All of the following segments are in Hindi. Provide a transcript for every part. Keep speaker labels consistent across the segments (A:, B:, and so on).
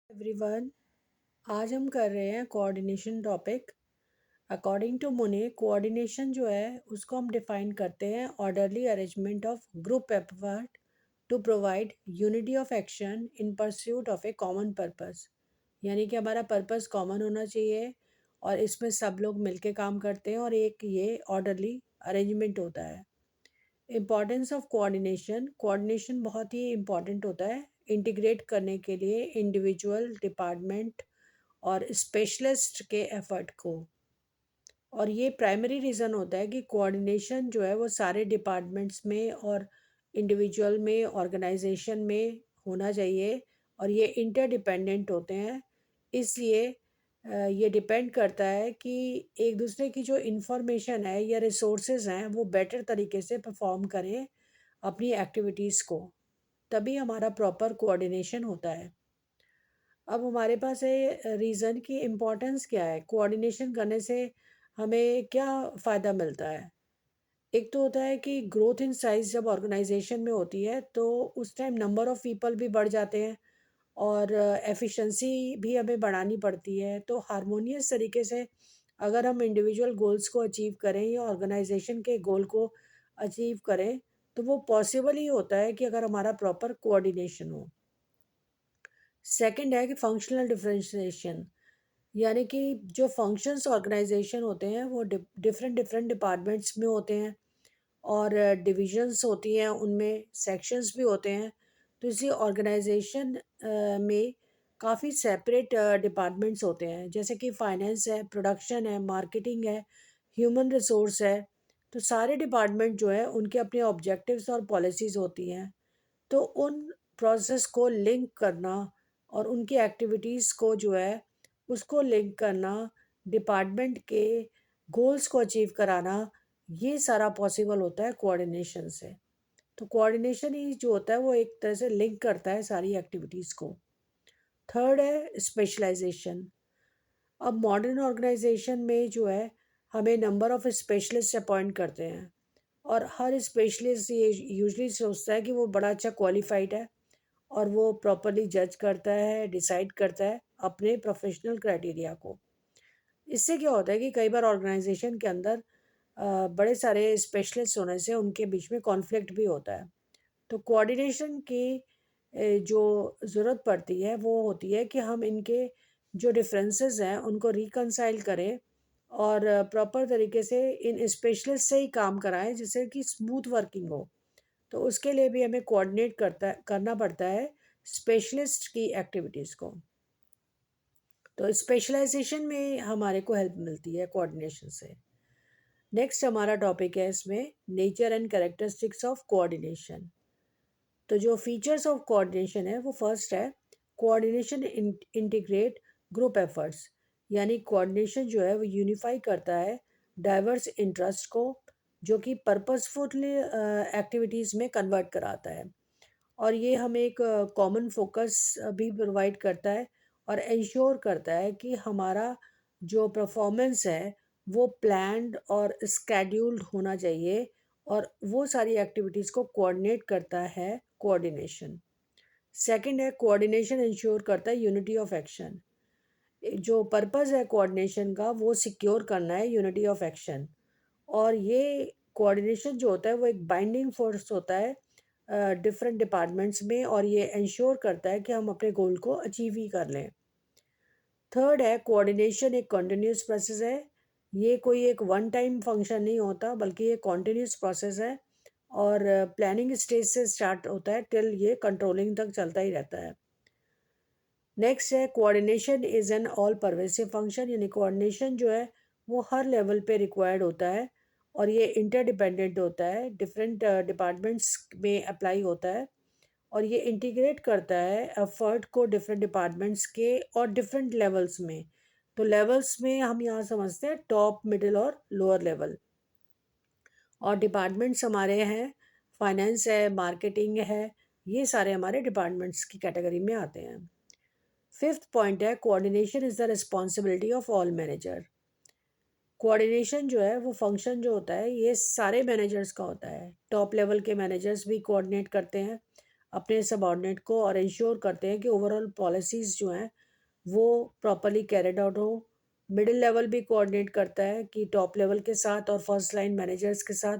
A: एवरीवन। आज हम कर रहे हैं coordination topic. According to Mooney coordination जो है उसको हम डिफाइन करते हैं orderly arrangement of group effort to provide unity of action in pursuit of a common purpose. यानी कि हमारा पर्पस कॉमन होना चाहिए और इसमें सब लोग मिलके काम करते हैं और एक ये ऑर्डरली अरेंजमेंट होता है। इम्पॉर्टेंस ऑफ कोऑर्डिनेशन कोऑर्डिनेशन बहुत ही इम्पॉर्टेंट होता है इंटीग्रेट करने के लिए इंडिविजुअल डिपार्टमेंट और स्पेशलिस्ट के एफर्ट को। और ये प्राइमरी रीज़न होता है कि कोऑर्डिनेशन जो है वो सारे डिपार्टमेंट्स में और इंडिविजुअल में ऑर्गेनाइजेशन में होना चाहिए और ये इंटरडिपेंडेंट होते हैं। इसलिए ये डिपेंड करता है कि एक दूसरे की जो इन्फॉर्मेशन है या रिसोर्सेज हैं वो बेटर तरीके से परफॉर्म करें अपनी एक्टिविटीज़ को, तभी हमारा प्रॉपर कोऑर्डिनेशन होता है। अब हमारे पास है रीज़न की इम्पोर्टेंस क्या है, कोऑर्डिनेशन करने से हमें क्या फ़ायदा मिलता है। एक तो होता है कि ग्रोथ इन साइज़ जब ऑर्गेनाइजेशन में होती है तो उस टाइम नंबर ऑफ़ पीपल भी बढ़ जाते हैं और एफिशिएंसी भी हमें बढ़ानी पड़ती है। तो हारमोनियस तरीके से अगर हम इंडिविजुअल गोल्स को अचीव करें या ऑर्गेनाइजेशन के गोल को अचीव करें तो वो पॉसिबल ही होता है कि अगर हमारा प्रॉपर कोऑर्डिनेशन हो। सेकंड है कि फंक्शनल डिफरेंशिएशन, यानी कि जो फंक्शंस ऑर्गेनाइजेशन होते हैं वो डिफरेंट डिफरेंट डिपार्टमेंट्स में होते हैं और डिविजन्स होती हैं, उनमें सेक्शंस भी होते हैं। तो इसी ऑर्गेनाइजेशन में काफ़ी सेपरेट डिपार्टमेंट्स होते हैं, जैसे कि फाइनेंस है, प्रोडक्शन है, मार्केटिंग है, ह्यूमन रिसोर्स है। तो सारे डिपार्टमेंट जो है उनके अपने ऑब्जेक्टिव्स और पॉलिसीज़ होती हैं। तो उन प्रोसेस को लिंक करना और उनकी एक्टिविटीज़ को जो है उसको लिंक करना, डिपार्टमेंट के गोल्स को अचीव कराना, ये सारा पॉसिबल होता है कोऑर्डिनेशन से। तो कोऑर्डिनेशन ही जो होता है वो एक तरह से लिंक करता है सारी एक्टिविटीज़ को। थर्ड है स्पेशलाइजेशन। अब मॉडर्न ऑर्गेनाइजेशन में जो है हमें नंबर ऑफ़ स्पेशलिस्ट अपॉइंट करते हैं और हर स्पेशलिस्ट ये यूजुअली सोचता है कि वो बड़ा अच्छा क्वालिफाइड है और वो प्रॉपरली जज करता है, डिसाइड करता है अपने प्रोफेशनल क्राइटेरिया को। इससे क्या होता है कि कई बार ऑर्गेनाइजेशन के अंदर बड़े सारे स्पेशलिस्ट होने से उनके बीच में कॉन्फ्लिक्ट भी होता है। तो कोऑर्डिनेशन की जो ज़रूरत पड़ती है वो होती है कि हम इनके जो डिफरेंसेस हैं उनको रिकंसाइल करें और प्रॉपर तरीके से इन स्पेशलिस्ट से ही काम कराएं जिससे कि स्मूथ वर्किंग हो। तो उसके लिए भी हमें कोऑर्डिनेट करना पड़ता है स्पेशलिस्ट की एक्टिविटीज़ को। तो स्पेशलाइजेशन में हमारे को हेल्प मिलती है कोऑर्डिनेशन से। नेक्स्ट हमारा टॉपिक है इसमें nature and characteristics of coordination. तो जो फीचर्स ऑफ कोऑर्डिनेशन है वो फर्स्ट है कोऑर्डिनेशन इंटीग्रेट ग्रुप एफर्ट्स, यानी कोऑर्डिनेशन जो है वो यूनिफाई करता है डाइवर्स इंटरेस्ट को, जो कि पर्पसफुल एक्टिविटीज़ में कन्वर्ट कराता है। और ये हमें एक कॉमन फोकस भी प्रोवाइड करता है और इंश्योर करता है कि हमारा जो परफॉर्मेंस है वो प्लान्ड और स्केड्यूल्ड होना चाहिए और वो सारी एक्टिविटीज़ को कोऑर्डिनेट करता है कोऑर्डिनेशन। सेकंड है कोऑर्डिनेशन इंश्योर करता है यूनिटी ऑफ एक्शन। जो पर्पस है कोऑर्डिनेशन का वो सिक्योर करना है यूनिटी ऑफ एक्शन। और ये कोऑर्डिनेशन जो होता है वो एक बाइंडिंग फोर्स होता है डिफरेंट डिपार्टमेंट्स में और ये इंश्योर करता है कि हम अपने गोल को अचीव ही कर लें। थर्ड है कोऑर्डिनेशन एक कंटिन्यूस प्रोसेस है। ये कोई एक वन टाइम फंक्शन नहीं होता बल्कि ये कॉन्टिन्यूस प्रोसेस है और प्लानिंग स्टेज से स्टार्ट होता है टिल ये कंट्रोलिंग तक चलता ही रहता है। नेक्स्ट है coordination is an all pervasive function, यानी कोऑर्डिनेशन जो है वो हर लेवल पे रिक्वायर्ड होता है और ये इंटरडिपेंडेंट होता है, डिफरेंट डिपार्टमेंट्स में अप्लाई होता है और ये इंटीग्रेट करता है एफर्ट को डिफरेंट डिपार्टमेंट्स के और डिफरेंट लेवल्स में। तो लेवल्स में हम यहाँ समझते हैं टॉप, मिडिल और लोअर लेवल। और डिपार्टमेंट्स हमारे हैं फाइनेंस है, मार्केटिंग है, ये सारे हमारे डिपार्टमेंट्स की कैटेगरी में आते हैं। फिफ्थ पॉइंट है coordination is the responsibility of all manager. Coordination जो है वो फंक्शन जो होता है ये सारे मैनेजर्स का होता है। टॉप लेवल के मैनेजर्स भी कोऑर्डिनेट करते हैं अपने सबॉर्डिनेट को और इंश्योर करते हैं कि ओवरऑल पॉलिसीज़ जो हैं वो प्रॉपरली कैरिड आउट हो। मिडिल लेवल भी कोऑर्डिनेट करता है कि टॉप लेवल के साथ और फर्स्ट लाइन मैनेजर्स के साथ।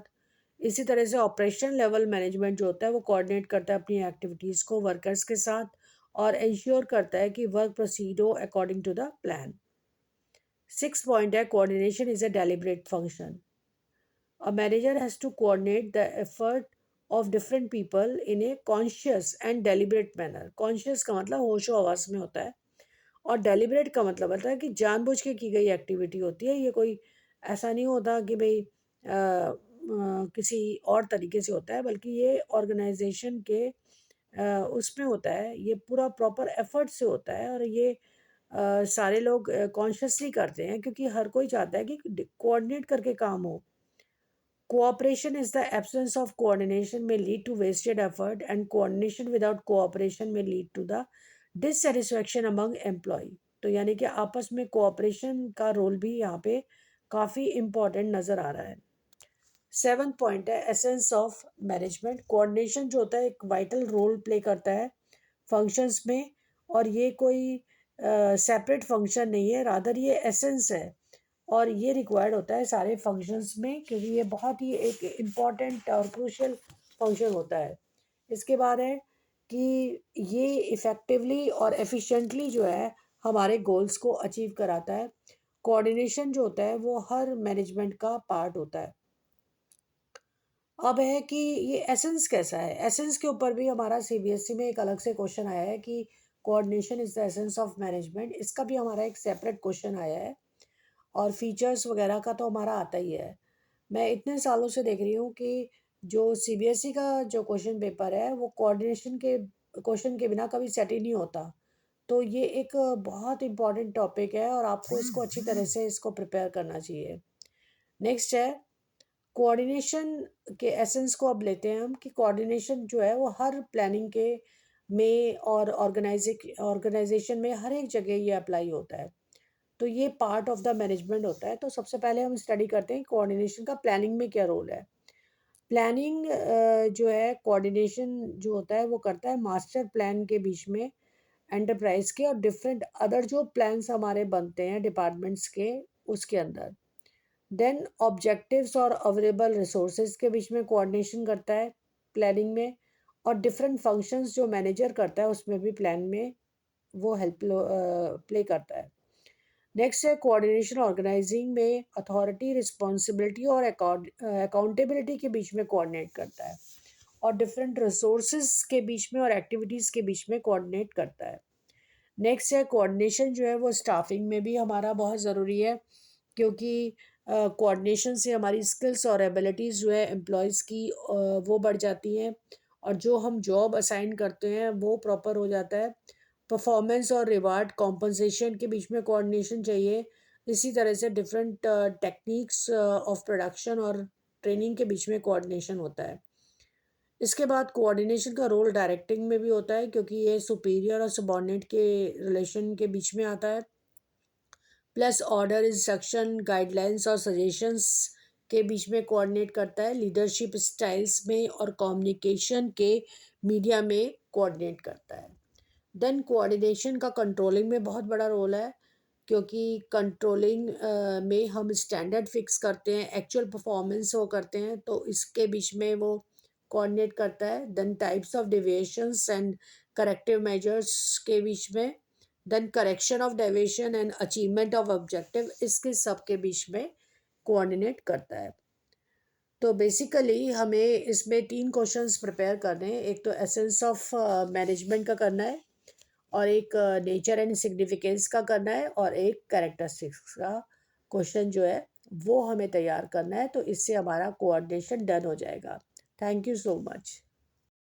A: इसी तरह से ऑपरेशन लेवल मैनेजमेंट जो होता है वो कोऑर्डिनेट करता है अपनी एक्टिविटीज़ को वर्कर्स के साथ और इंश्योर करता है कि वर्क प्रोसीड हो according to the plan. 6 point है coordination is a deliberate function. A manager has to coordinate the effort of different people in a conscious and deliberate manner. Conscious का मतलब होशो हवास में होता है और डेलिब्रेट का मतलब होता है कि जानबूझ के की गई एक्टिविटी होती है। ये कोई ऐसा नहीं होता कि भाई किसी और तरीके से होता है, बल्कि ये ऑर्गेनाइजेशन के उसमें होता है। ये पूरा प्रॉपर एफर्ट से होता है और ये सारे लोग कॉन्शियसली करते हैं क्योंकि हर कोई चाहता है कि कोऑर्डिनेट करके काम हो। Cooperation is the absence of coordination may lead to wasted effort, and coordination without cooperation may lead to the dissatisfaction among employee. तो यानी कि आपस में कोऑपरेशन का रोल भी यहाँ पे काफ़ी इम्पोर्टेंट नज़र आ रहा है। 7th पॉइंट है एसेंस ऑफ मैनेजमेंट। कोऑर्डिनेशन जो होता है एक वाइटल रोल प्ले करता है फंक्शंस में और ये कोई सेपरेट फंक्शन नहीं है, रादर ये एसेंस है और ये रिक्वायर्ड होता है सारे फंक्शंस में क्योंकि ये बहुत ही एक इम्पॉर्टेंट और क्रूशियल फंक्शन होता है। इसके बाद है कि ये इफ़ेक्टिवली और एफिशिएंटली जो है हमारे गोल्स को अचीव कराता है। कोऑर्डिनेशन जो होता है वो हर मैनेजमेंट का पार्ट होता है। अब है कि ये एसेंस कैसा है? एसेंस के ऊपर भी हमारा सीबीएसई में एक अलग से क्वेश्चन आया है कि coordination is the essence of management. इसका भी हमारा एक सेपरेट क्वेश्चन आया है और फीचर्स वगैरह का तो हमारा आता ही है। मैं इतने सालों से देख रही हूँ कि जो सीबीएसई का जो क्वेश्चन पेपर है वो कोऑर्डिनेशन के क्वेश्चन के बिना कभी सेट ही नहीं होता। तो ये एक बहुत इम्पोर्टेंट टॉपिक है और आपको इसको अच्छी तरह से इसको प्रिपेयर करना चाहिए। नेक्स्ट है कोऑर्डिनेशन के एसेंस को अब लेते हैं हम कि कोऑर्डिनेशन जो है वो हर प्लानिंग के में और ऑर्गेनाइजेशन में हर एक जगह ये अप्लाई होता है। तो ये पार्ट ऑफ द मैनेजमेंट होता है। तो सबसे पहले हम स्टडी करते हैं कोऑर्डिनेशन का प्लानिंग में क्या रोल है। प्लानिंग जो है कोऑर्डिनेशन जो होता है वो करता है मास्टर प्लान के बीच में एंटरप्राइज के और डिफरेंट अदर जो प्लान्स हमारे बनते हैं डिपार्टमेंट्स के उसके अंदर। देन ऑब्जेक्टिव्स और अवेलेबल रिसोर्सेज के बीच में कोऑर्डिनेशन करता है प्लानिंग में और डिफरेंट फंक्शंस जो मैनेजर करता है उसमें भी प्लान में वो हेल्प प्ले करता है। नेक्स्ट है कोऑर्डिनेशन ऑर्गेनाइजिंग में अथॉरिटी रिस्पॉन्सिबिलिटी और अकाउंटेबिलिटी के बीच में कोऑर्डिनेट करता है और डिफरेंट रिसोर्सेज के बीच में और एक्टिविटीज़ के बीच में कोऑर्डिनेट करता है। नेक्स्ट है कोऑर्डिनेशन जो है वो स्टाफिंग में भी हमारा बहुत ज़रूरी है क्योंकि कोऑर्डिनेशन से हमारी स्किल्स और एबिलिटीज़ जो है एम्प्लॉयज़ की वो बढ़ जाती हैं और जो हम जॉब असाइन करते हैं वो प्रॉपर हो जाता है। परफॉर्मेंस और रिवार्ड कॉम्पनसेशन के बीच में कोऑर्डिनेशन चाहिए। इसी तरह से डिफरेंट टेक्निक्स ऑफ प्रोडक्शन और ट्रेनिंग के बीच में कोऑर्डिनेशन होता है। इसके बाद कोऑर्डिनेशन का रोल डायरेक्टिंग में भी होता है क्योंकि ये सुपीरियर और सबॉर्डिनेट के रिलेशन के बीच में आता है। प्लस ऑर्डर इंस्ट्रक्शन गाइडलाइंस और सजेशंस के बीच में कोऑर्डिनेट करता है। लीडरशिप स्टाइल्स में और कम्युनिकेशन के मीडिया में कोऑर्डिनेट करता है। देन कोऑर्डिनेशन का कंट्रोलिंग में बहुत बड़ा रोल है क्योंकि कंट्रोलिंग में हम स्टैंडर्ड फिक्स करते हैं, एक्चुअल परफॉर्मेंस वो करते हैं तो इसके बीच में वो कोऑर्डिनेट करता है। Then types of deviations and corrective measures के बीच में। Then correction of deviation and achievement of objective इसके सब के बीच में कोऑर्डिनेट करता है। तो बेसिकली हमें इसमें 3 क्वेश्चंस प्रिपेयर करने हैं। एक तो एसेंस ऑफ मैनेजमेंट का करना है और एक नेचर एंड सिग्निफिकेंस का करना है और एक कैरेक्टरिस्टिक्स का क्वेश्चन जो है वो हमें तैयार करना है। तो इससे हमारा कोऑर्डिनेशन डन हो जाएगा। Thank you so much.